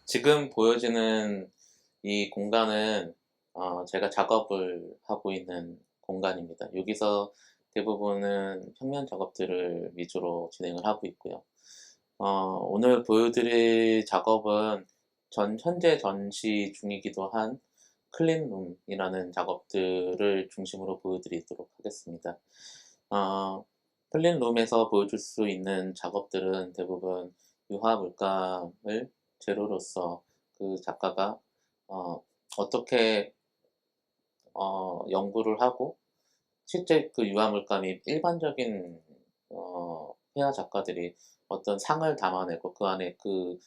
지금 보여지는 이 공간은 제가 작업을 하고 있는 공간입니다. 여기서 대부분은 평면 작업들을 위주로 진행을 하고 있고요. 오늘 보여드릴 작업은 현재 전시 중이기도 한 클린룸이라는 작업들을 중심으로 보여드리도록 하겠습니다. 클린룸에서 보여줄 수 있는 작업들은 대부분 유화 물감을 재료로서 그 작가가 어떻게 연구를 하고 실제 그 유화 물감이 일반적인 회화 작가들이 어떤 상을 담아내고 그 안에 그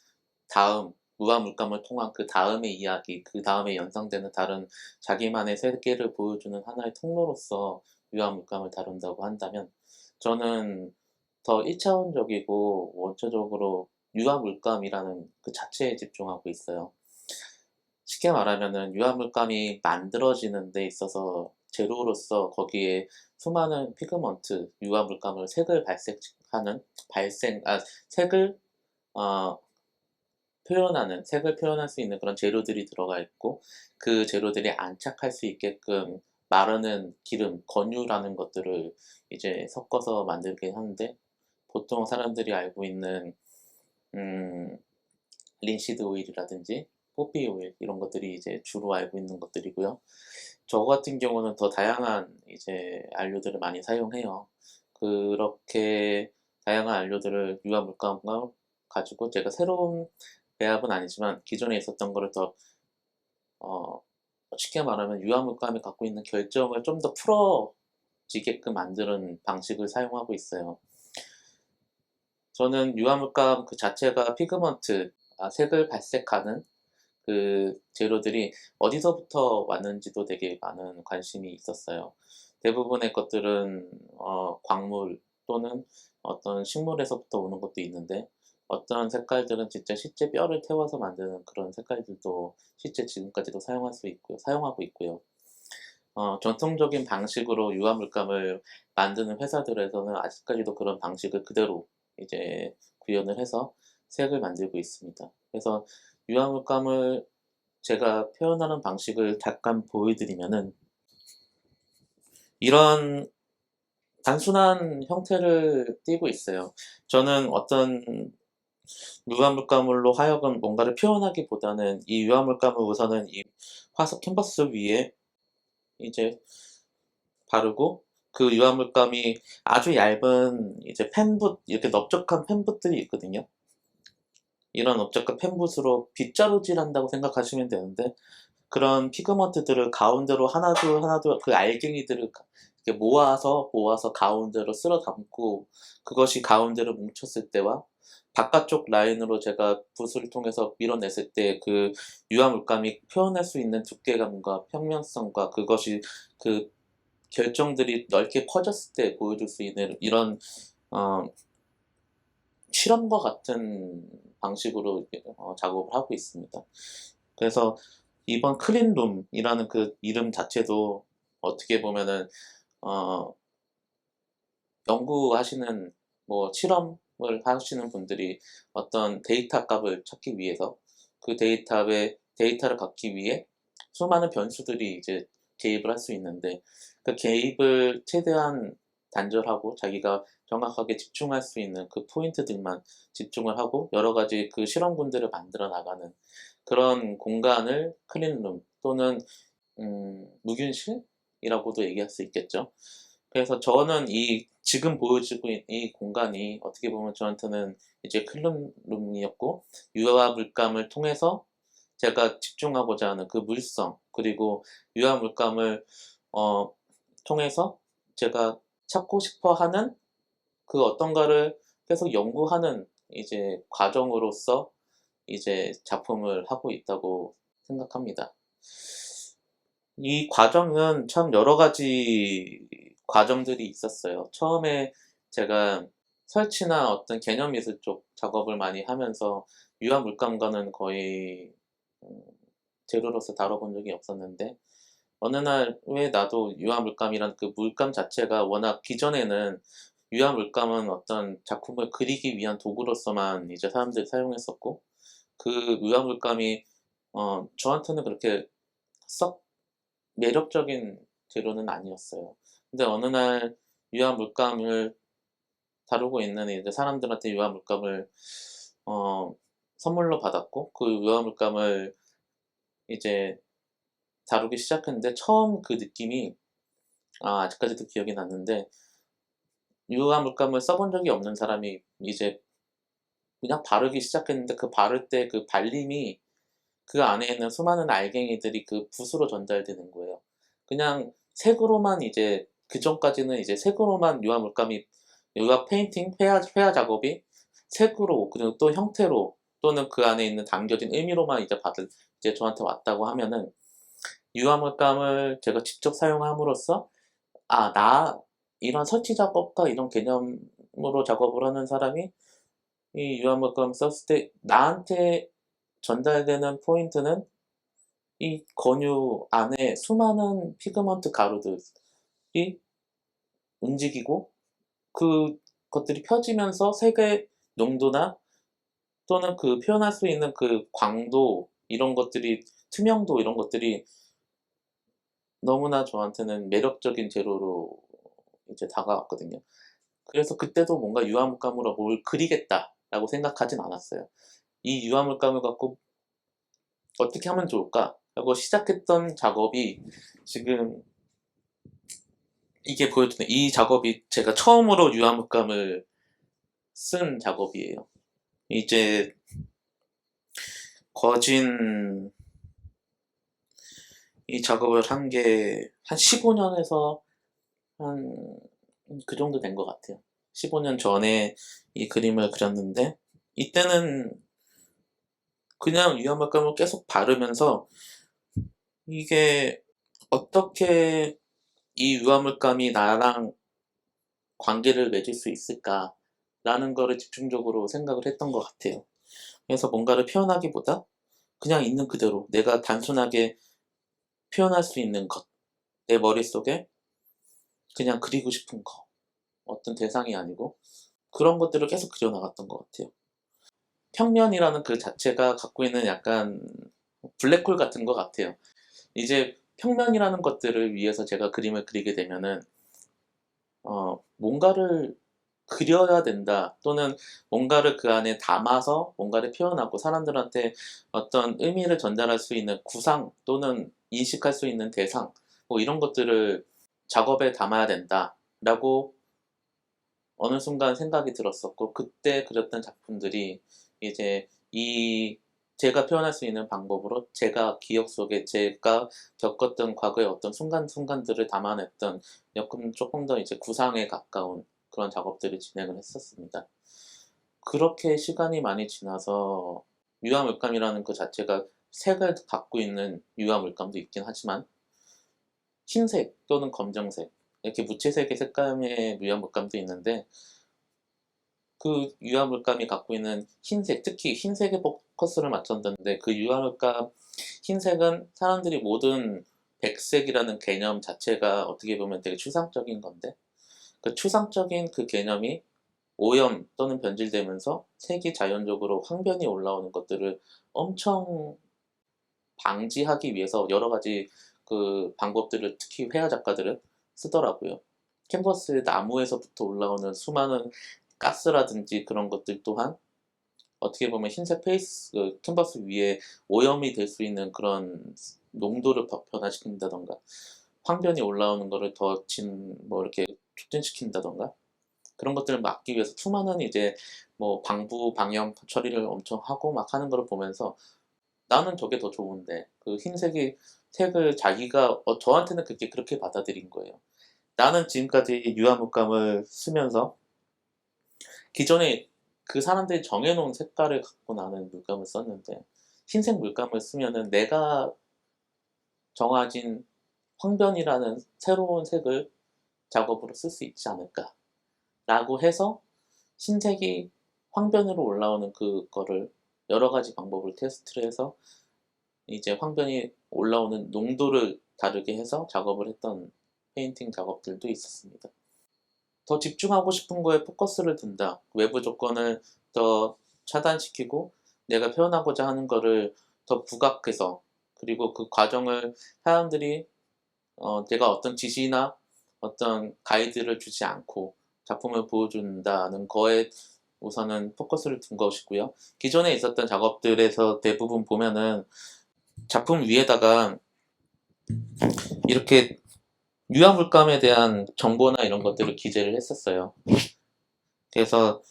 다음 유화 물감을 통한 그 다음의 이야기, 그 다음에 연상되는 다른 자기만의 세계를 보여주는 하나의 통로로서 유화 물감을 다룬다고 한다면, 저는 더 1차원적이고 원초적으로 유화 물감이라는 그 자체에 집중하고 있어요. 쉽게 말하면은 유화 물감이 만들어지는 데 있어서 재료로서 거기에 수많은 피그먼트, 유화 물감을 색을 발색하는 색을 어, 표현하는, 색을 표현할 수 있는 그런 재료들이 들어가 있고, 그 재료들이 안착할 수 있게끔 마르는 기름, 권유라는 것들을 이제 섞어서 만들긴 하는데, 보통 사람들이 알고 있는 음, 린시드 오일이라든지 포피 오일, 이런 것들이 이제 주로 알고 있는 것들이고요. 저 같은 경우는 더 다양한 이제 안료들을 많이 사용해요. 그렇게 다양한 안료들을 유화 물감을 가지고 제가 새로운 배합은 아니지만 기존에 있었던 거를 더 어, 쉽게 말하면 유화 물감이 갖고 있는 결정을 좀 더 풀어지게끔 만드는 방식을 사용하고 있어요. 저는 유화 물감 그 자체가 피그먼트, 색을 발색하는 그 재료들이 어디서부터 왔는지도 되게 많은 관심이 있었어요. 대부분의 것들은 광물 또는 어떤 식물에서부터 오는 것도 있는데, 어떤 색깔들은 진짜 실제 뼈를 태워서 만드는 그런 색깔들도 실제 지금까지도 사용하고 있고요. 전통적인 방식으로 유화 물감을 만드는 회사들에서는 아직까지도 그런 방식을 그대로 이제 구현을 해서 색을 만들고 있습니다. 그래서 유화 물감을 제가 표현하는 방식을 잠깐 보여드리면은, 이런 단순한 형태를 띠고 있어요. 저는 어떤 유화 물감으로 하여금 뭔가를 표현하기보다는 이 유화 물감을 우선은 이 화석 캔버스 위에 이제 바르고, 그 유화 물감이 아주 얇은 이제 펜붓, 이렇게 넓적한 펜붓들이 있거든요. 이런 넓적한 펜붓으로 빗자루질 한다고 생각하시면 되는데, 그런 피그먼트들을 가운데로 하나둘 하나둘 그 알갱이들을 이렇게 모아서 가운데로 쓸어 담고, 그것이 가운데로 뭉쳤을 때와 바깥쪽 라인으로 제가 붓을 통해서 밀어냈을 때 그 유화 물감이 표현할 수 있는 두께감과 평면성과 그것이 그 결정들이 넓게 퍼졌을 때 보여줄 수 있는 이런 어, 실험과 같은 방식으로 작업을 하고 있습니다. 그래서 이번 클린룸이라는 그 이름 자체도 어떻게 보면은 어, 연구하시는 뭐 실험을 하시는 분들이 어떤 데이터 값을 찾기 위해서 그 데이터를 갖기 위해 수많은 변수들이 이제 개입을 할 수 있는데, 그 개입을 최대한 단절하고 자기가 정확하게 집중할 수 있는 그 포인트들만 집중을 하고 여러 가지 그 실험군들을 만들어 나가는 그런 공간을 클린룸 또는 무균실이라고도 얘기할 수 있겠죠. 그래서 저는 이 지금 보여지고 있는 이 공간이 어떻게 보면 저한테는 이제 클린룸이었고, 유화 물감을 통해서 제가 집중하고자 하는 그 물성, 그리고 유화 물감을 통해서 제가 찾고 싶어 하는 그 어떤가를 계속 연구하는 이제 과정으로서 이제 작품을 하고 있다고 생각합니다. 이 과정은 참 여러 가지 과정들이 있었어요. 처음에 제가 설치나 어떤 개념 미술 쪽 작업을 많이 하면서 유화 물감과는 거의 재료로서 다뤄본 적이 없었는데, 어느 날 왜 나도 유화 물감이란 그 물감 자체가 워낙 기존에는 유화 물감은 어떤 작품을 그리기 위한 도구로서만 이제 사람들이 사용했었고, 그 유화 물감이 저한테는 그렇게 썩 매력적인 재료는 아니었어요. 근데 어느 날 유화 물감을 다루고 있는 이제 사람들한테 유화 물감을 선물로 받았고, 그 유화 물감을 이제 다루기 시작했는데, 처음 그 느낌이 아직까지도 기억이 났는데, 유화 물감을 써본 적이 없는 사람이 이제 그냥 바르기 시작했는데, 그 바를 때 그 발림이 그 안에 있는 수많은 알갱이들이 그 붓으로 전달되는 거예요. 그냥 색으로만 이제 그전까지는 이제 색으로만 유화 물감이 유화 페인팅 회화 작업이 색으로 그리고 또 형태로 또는 그 안에 있는 담겨진 의미로만 이제 저한테 왔다고 하면은, 유화 물감을 제가 직접 사용함으로써 나 이런 설치 작업과 이런 개념으로 작업을 하는 사람이 이 유화 물감 썼을 때 나한테 전달되는 포인트는 이 건유 안에 수많은 피그먼트 가루들이 움직이고, 그것들이 펴지면서 색의 농도나 또는 그 표현할 수 있는 그 광도, 이런 것들이, 투명도, 이런 것들이 너무나 저한테는 매력적인 재료로 이제 다가왔거든요. 그래서 그때도 뭔가 유화 물감으로 뭘 그리겠다라고 생각하진 않았어요. 이 유화 물감을 갖고 어떻게 하면 좋을까 하고 시작했던 작업이, 지금 이게 보여주는 이 작업이 제가 처음으로 유화 물감을 쓴 작업이에요. 이제 거진 이 작업을 한 게 한 15년에서 한 그 정도 된 것 같아요. 15년 전에 이 그림을 그렸는데, 이때는 그냥 유화 물감을 계속 바르면서 이게 어떻게 이 유화 물감이 나랑 관계를 맺을 수 있을까라는 거를 집중적으로 생각을 했던 것 같아요. 그래서 뭔가를 표현하기보다 그냥 있는 그대로 내가 단순하게 표현할 수 있는 것, 내 머릿속에 그냥 그리고 싶은 거, 어떤 대상이 아니고 그런 것들을 계속 그려나갔던 것 같아요. 평면이라는 그 자체가 갖고 있는 약간 블랙홀 같은 것 같아요. 이제 평면이라는 것들을 위해서 제가 그림을 그리게 되면은 뭔가를 그려야 된다, 또는 뭔가를 그 안에 담아서 뭔가를 표현하고 사람들한테 어떤 의미를 전달할 수 있는 구상 또는 인식할 수 있는 대상, 뭐 이런 것들을 작업에 담아야 된다라고 어느 순간 생각이 들었었고, 그때 그렸던 작품들이 이제 제가 표현할 수 있는 방법으로 제가 기억 속에 제가 겪었던 과거의 어떤 순간순간들을 담아냈던 조금 더 이제 구상에 가까운 그런 작업들을 진행을 했었습니다. 그렇게 시간이 많이 지나서 유화 물감이라는 그 자체가 색을 갖고 있는 유화 물감도 있긴 하지만, 흰색 또는 검정색, 이렇게 무채색의 색감의 유화 물감도 있는데, 그 유화 물감이 갖고 있는 흰색, 특히 흰색에 포커스를 맞췄는데, 그 유화 물감 흰색은 사람들이 모든 백색이라는 개념 자체가 어떻게 보면 되게 추상적인 건데, 그 추상적인 그 개념이 오염 또는 변질되면서 색이 자연적으로 황변이 올라오는 것들을 엄청 방지하기 위해서 여러 가지 그 방법들을, 특히 회화 작가들은 쓰더라고요. 캔버스 나무에서부터 올라오는 수많은 가스라든지 그런 것들 또한 어떻게 보면 흰색 캔버스 위에 오염이 될 수 있는 그런 농도를 변화시킨다던가, 황변이 올라오는 거를 뭐 이렇게 촉진시킨다던가, 그런 것들을 막기 위해서 수많은 이제 뭐 방부 방염 처리를 엄청 하고 막 하는 걸 보면서, 나는 저게 더 좋은데, 그 흰색이 색을 자기가 저한테는 그렇게 받아들인 거예요. 나는 지금까지 유화 물감을 쓰면서 기존에 그 사람들이 정해놓은 색깔을 갖고 나는 물감을 썼는데, 흰색 물감을 쓰면은 내가 정해진 황변이라는 새로운 색을 작업으로 쓸 수 있지 않을까 라고 해서, 흰색이 황변으로 올라오는 그거를 여러 가지 방법을 테스트를 해서 이제 황변이 올라오는 농도를 다르게 해서 작업을 했던 페인팅 작업들도 있었습니다. 더 집중하고 싶은 거에 포커스를 둔다, 외부 조건을 더 차단시키고 내가 표현하고자 하는 거를 더 부각해서, 그리고 그 과정을 사람들이 내가 어떤 지시나 어떤 가이드를 주지 않고 작품을 보여준다는 거에 우선은 포커스를 둔 것이고요. 기존에 있었던 작업들에서 대부분 보면은 작품 위에다가 이렇게 유화물감에 대한 정보나 이런 것들을 기재를 했었어요. 그래서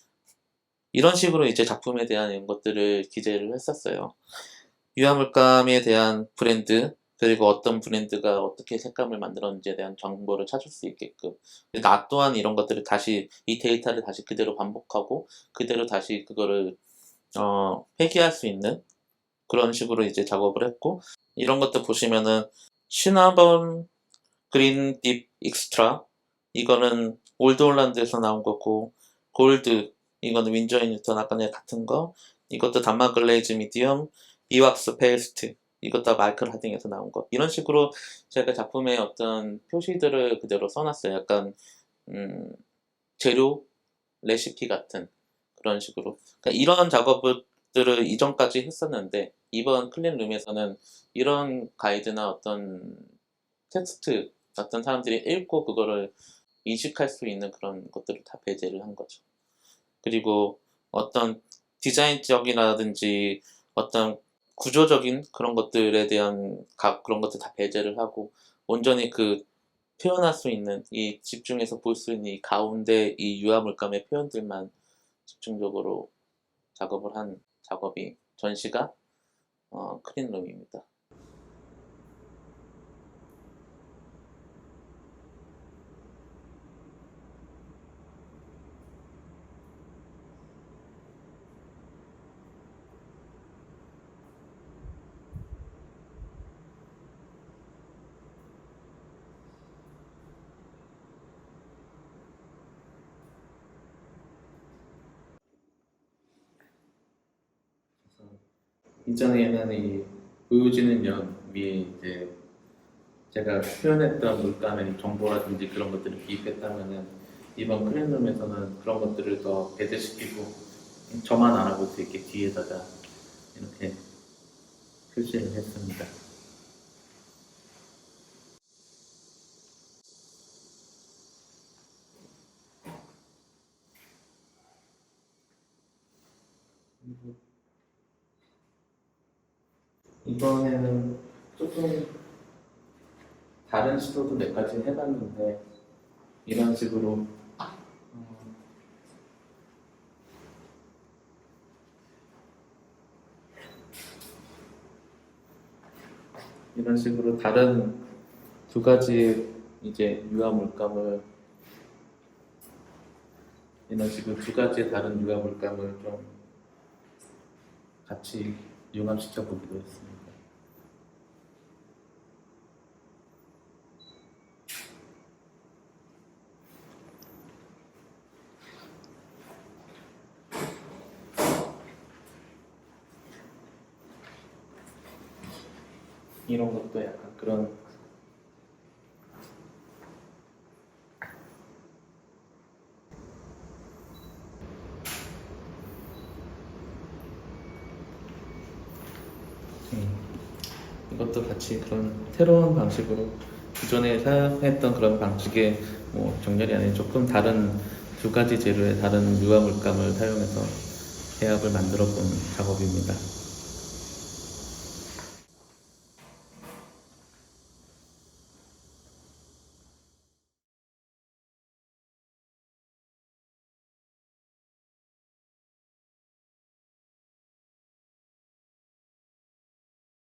이런 식으로 이제 작품에 대한 이런 것들을 기재를 했었어요. 유화물감에 대한 브랜드, 그리고 어떤 브랜드가 어떻게 색감을 만들었는지에 대한 정보를 찾을 수 있게끔. 나 또한 이런 것들을 다시, 이 데이터를 다시 그대로 반복하고 그대로 다시 그거를 회귀할 수 있는 그런 식으로 이제 작업을 했고, 이런 것도 보시면은 시나본 그린 딥 익스트라, 이거는 올드 홀란드에서 나온 거고, 골드, 이거는 윈저 인 뉴턴 아까 전에 같은 거, 이것도 단마 글레이즈 미디엄, 이왁스 페이스트, 이것도 마이클 하딩에서 나온 거. 이런 식으로 제가 작품에 어떤 표시들을 그대로 써놨어요. 약간 재료 레시피 같은 그런 식으로. 그러니까 이런 작업들을 이전까지 했었는데, 이번 클린룸에서는 이런 가이드나 어떤 텍스트, 어떤 사람들이 읽고 그거를 인식할 수 있는 그런 것들을 다 배제를 한 거죠. 그리고 어떤 디자인적이라든지 어떤 구조적인 그런 것들에 대한 그런 것들 다 배제를 하고, 온전히 그 표현할 수 있는, 이 집중해서 볼 수 있는 이 가운데 이 유화물감의 표현들만 집중적으로 작업을 한 작업이 전시가 클린룸입니다. 이전에는 이 보여지는 연 위에 이제 제가 표현했던 물감의 정보라든지 그런 것들을 기입했다면은, 이번 클린룸에서는 그런 것들을 더 배제시키고 저만 알아볼 수 있게 뒤에다가 이렇게 표시를 했습니다. 이번에는 조금 다른 시도도 몇 가지 해봤는데, 이런 식으로 이런 식으로 다른 두 가지 이제 유화 물감을, 이런 식으로 두 가지의 다른 유화 물감을 좀 같이 융합시켜 보기로 했습니다. 이런 것도 약간 그런 이것도 같이 그런 새로운 방식으로 기존에 사용했던 그런 방식의 정렬이 아닌 조금 다른 두 가지 재료의 다른 유화 물감을 사용해서 배합을 만들어 본 작업입니다.